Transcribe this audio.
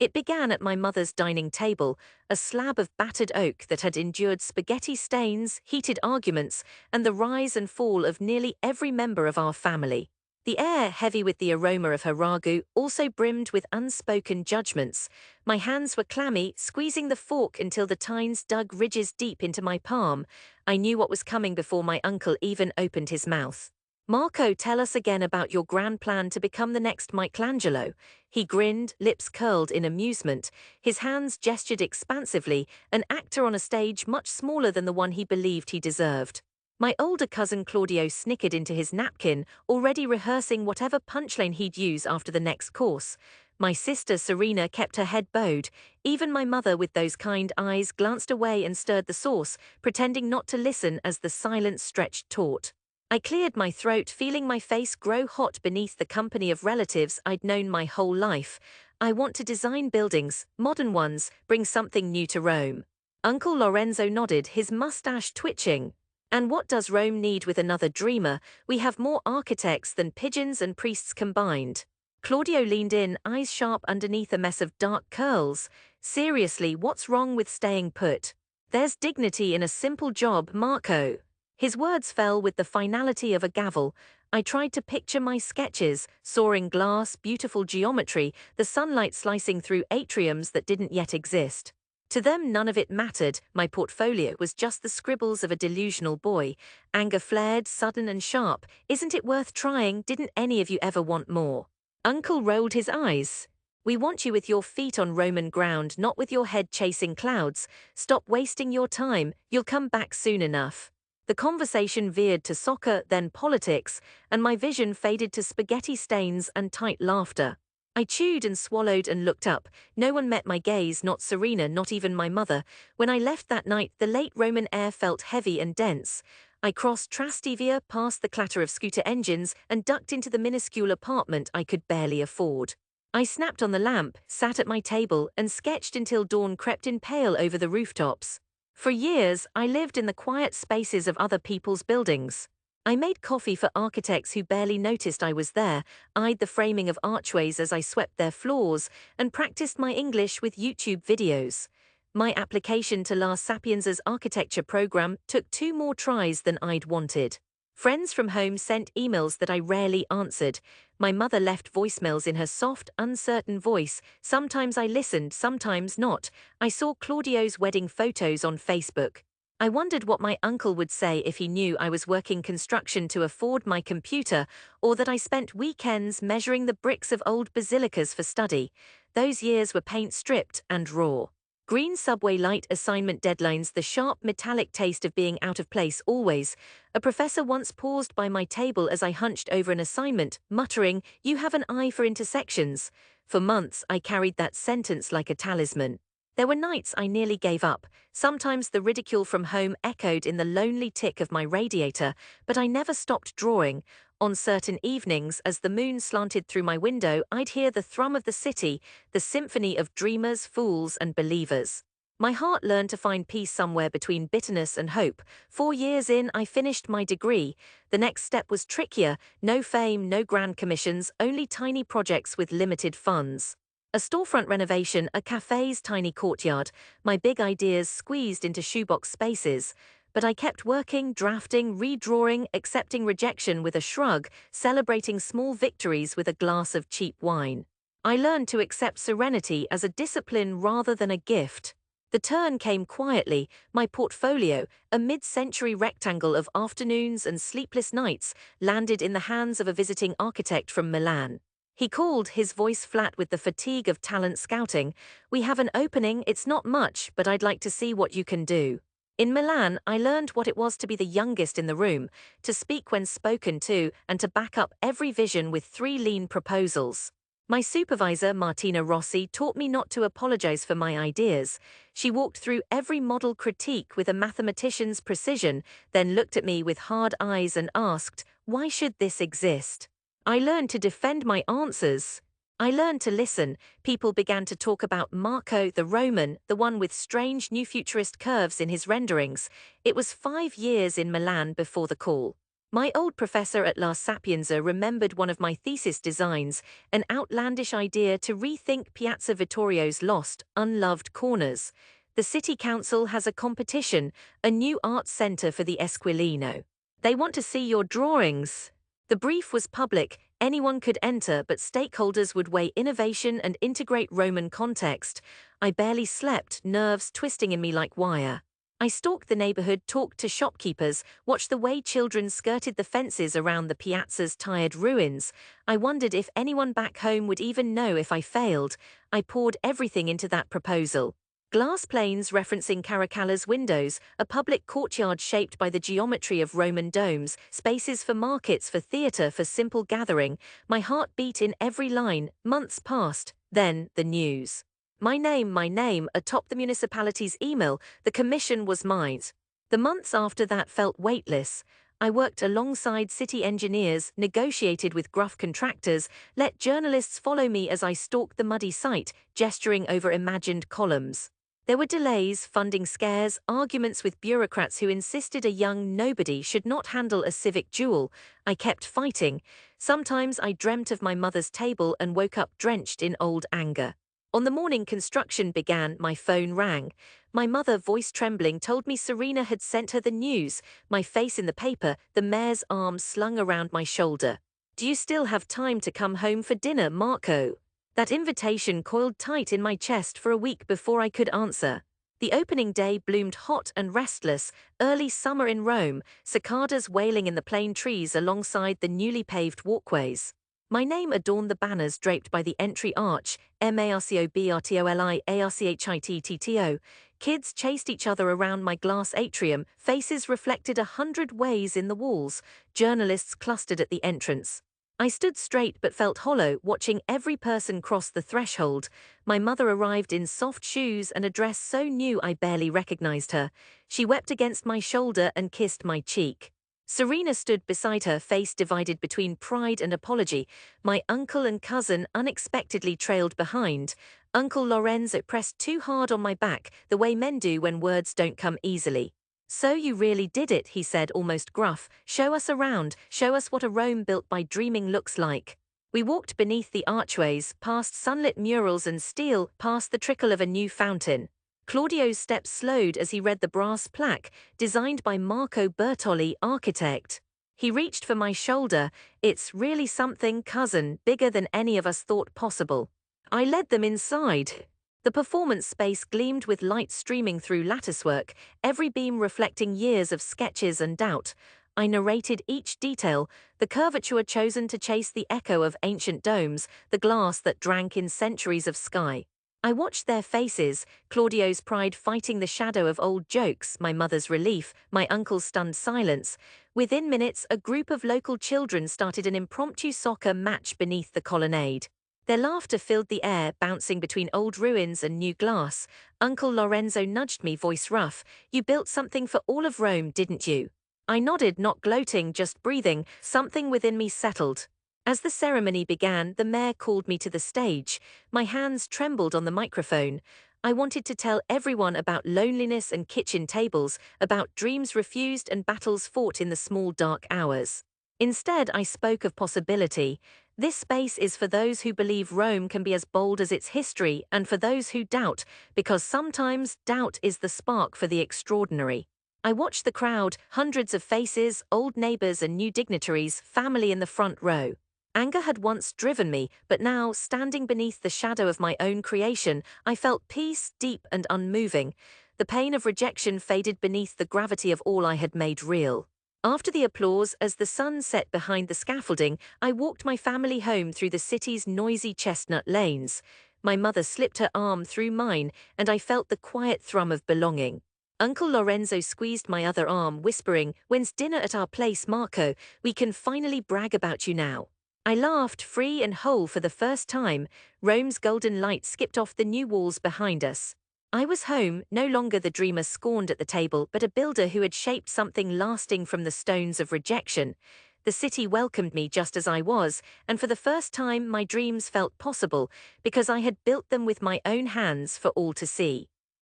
It began at my mother's dining table, a slab of battered oak that had endured spaghetti stains, heated arguments, and the rise and fall of nearly every member of our family. The air, heavy with the aroma of her ragu, also brimmed with unspoken judgments. My hands were clammy, squeezing the fork until the tines dug ridges deep into my palm. I knew what was coming before my uncle even opened his mouth. "Marco, tell us again about your grand plan to become the next Michelangelo." He grinned, lips curled in amusement. His hands gestured expansively, an actor on a stage much smaller than the one he believed he deserved. My older cousin Claudio snickered into his napkin, already rehearsing whatever punchline he'd use after the next course. My sister Serena kept her head bowed. Even my mother, with those kind eyes, glanced away and stirred the sauce, pretending not to listen as the silence stretched taut. I cleared my throat, feeling my face grow hot beneath the company of relatives I'd known my whole life. "I want to design buildings, modern ones, bring something new to Rome." Uncle Lorenzo nodded, his mustache twitching. "And what does Rome need with another dreamer? We have more architects than pigeons and priests combined." Claudio leaned in, eyes sharp underneath a mess of dark curls. "Seriously, what's wrong with staying put? There's dignity in a simple job, Marco." His words fell with the finality of a gavel. I tried to picture my sketches, soaring glass, beautiful geometry, the sunlight slicing through atriums that didn't yet exist. To them none of it mattered, my portfolio was just the scribbles of a delusional boy. Anger flared, sudden and sharp. "Isn't it worth trying? Didn't any of you ever want more?" Uncle rolled his eyes. "We want you with your feet on Roman ground, not with your head chasing clouds. Stop wasting your time, you'll come back soon enough." The conversation veered to soccer, then politics, and my vision faded to spaghetti stains and tight laughter. I chewed and swallowed and looked up. No one met my gaze, not Serena, not even my mother. When I left that night, the late Roman air felt heavy and dense. I crossed Trastevere, past the clatter of scooter engines, and ducked into the minuscule apartment I could barely afford. I snapped on the lamp, sat at my table, and sketched until dawn crept in pale over the rooftops. For years, I lived in the quiet spaces of other people's buildings. I made coffee for architects who barely noticed I was there, eyed the framing of archways as I swept their floors, and practiced my English with YouTube videos. My application to La Sapienza's architecture program took 2 more tries than I'd wanted. Friends from home sent emails that I rarely answered. My mother left voicemails in her soft, uncertain voice. Sometimes I listened, sometimes not. I saw Claudio's wedding photos on Facebook. I wondered what my uncle would say if he knew I was working construction to afford my computer, or that I spent weekends measuring the bricks of old basilicas for study. Those years were paint-stripped and raw. Green subway light assignment deadlines, the sharp metallic taste of being out of place always. A professor once paused by my table as I hunched over an assignment, muttering, "You have an eye for intersections." For months, I carried that sentence like a talisman. There were nights I nearly gave up. Sometimes the ridicule from home echoed in the lonely tick of my radiator, but I never stopped drawing. On certain evenings, as the moon slanted through my window, I'd hear the thrum of the city, the symphony of dreamers, fools, and believers. My heart learned to find peace somewhere between bitterness and hope. 4 years in, I finished my degree. The next step was trickier: no fame, no grand commissions, only tiny projects with limited funds. A storefront renovation, a cafe's tiny courtyard, my big ideas squeezed into shoebox spaces. But I kept working, drafting, redrawing, accepting rejection with a shrug, celebrating small victories with a glass of cheap wine. I learned to accept serenity as a discipline rather than a gift. The turn came quietly. My portfolio, a mid-century rectangle of afternoons and sleepless nights, landed in the hands of a visiting architect from Milan. He called, his voice flat with the fatigue of talent scouting. "We have an opening, it's not much, but I'd like to see what you can do." In Milan, I learned what it was to be the youngest in the room, to speak when spoken to, and to back up every vision with 3 lean proposals. My supervisor, Martina Rossi, taught me not to apologize for my ideas. She walked through every model critique with a mathematician's precision, then looked at me with hard eyes and asked, "Why should this exist?" I learned to defend my answers. I learned to listen. People began to talk about Marco the Roman, the one with strange new futurist curves in his renderings. It was 5 years in Milan before the call. My old professor at La Sapienza remembered one of my thesis designs, an outlandish idea to rethink Piazza Vittorio's lost, unloved corners. The city council has a competition, a new arts centre for the Esquilino. They want to see your drawings. The brief was public, anyone could enter, but stakeholders would weigh innovation and integrate Roman context. I barely slept, nerves twisting in me like wire. I stalked the neighborhood, talked to shopkeepers, watched the way children skirted the fences around the piazza's tired ruins. I wondered if anyone back home would even know if I failed. I poured everything into that proposal. Glass planes referencing Caracalla's windows, a public courtyard shaped by the geometry of Roman domes, spaces for markets, for theatre, for simple gathering. My heart beat in every line. Months passed. Then, the news. My name, atop the municipality's email, the commission was mine. The months after that felt weightless. I worked alongside city engineers, negotiated with gruff contractors, let journalists follow me as I stalked the muddy site, gesturing over imagined columns. There were delays, funding scares, arguments with bureaucrats who insisted a young nobody should not handle a civic jewel. I kept fighting. Sometimes I dreamt of my mother's table and woke up drenched in old anger. On the morning construction began, my phone rang. My mother, voice trembling, told me Serena had sent her the news, my face in the paper, the mayor's arm slung around my shoulder. "Do you still have time to come home for dinner, Marco?" That invitation coiled tight in my chest for a week before I could answer. The opening day bloomed hot and restless, early summer in Rome, cicadas wailing in the plane trees alongside the newly paved walkways. My name adorned the banners draped by the entry arch, MARCOBRTOLI Kids chased each other around my glass atrium, faces reflected 100 ways in the walls, journalists clustered at the entrance. I stood straight but felt hollow, watching every person cross the threshold. My mother arrived in soft shoes and a dress so new I barely recognized her. She wept against my shoulder and kissed my cheek. Serena stood beside her, face divided between pride and apology. My uncle and cousin unexpectedly trailed behind. Uncle Lorenzo pressed too hard on my back, the way men do when words don't come easily. "So you really did it," he said, almost gruff. "Show us around, show us what a Rome built by dreaming looks like." We walked beneath the archways, past sunlit murals and steel, past the trickle of a new fountain. Claudio's steps slowed as he read the brass plaque, designed by Marco Bertolli, architect. He reached for my shoulder. "It's really something, cousin, bigger than any of us thought possible." I led them inside. The performance space gleamed with light streaming through latticework, every beam reflecting years of sketches and doubt. I narrated each detail, the curvature chosen to chase the echo of ancient domes, the glass that drank in centuries of sky. I watched their faces, Claudio's pride fighting the shadow of old jokes, my mother's relief, my uncle's stunned silence. Within minutes, a group of local children started an impromptu soccer match beneath the colonnade. Their laughter filled the air, bouncing between old ruins and new glass. Uncle Lorenzo nudged me, voice rough. "You built something for all of Rome, didn't you?" I nodded, not gloating, just breathing. Something within me settled. As the ceremony began, the mayor called me to the stage. My hands trembled on the microphone. I wanted to tell everyone about loneliness and kitchen tables, about dreams refused and battles fought in the small dark hours. Instead, I spoke of possibility. This space is for those who believe Rome can be as bold as its history, and for those who doubt, because sometimes doubt is the spark for the extraordinary. I watched the crowd, hundreds of faces, old neighbors and new dignitaries, family in the front row. Anger had once driven me, but now, standing beneath the shadow of my own creation, I felt peace, deep and unmoving. The pain of rejection faded beneath the gravity of all I had made real. After the applause, as the sun set behind the scaffolding, I walked my family home through the city's noisy chestnut lanes. My mother slipped her arm through mine, and I felt the quiet thrum of belonging. Uncle Lorenzo squeezed my other arm, whispering, "When's dinner at our place, Marco? We can finally brag about you now." I laughed, free and whole for the first time. Rome's golden light skipped off the new walls behind us. I was home, no longer the dreamer scorned at the table, but a builder who had shaped something lasting from the stones of rejection. The city welcomed me just as I was, and for the first time my dreams felt possible, because I had built them with my own hands for all to see.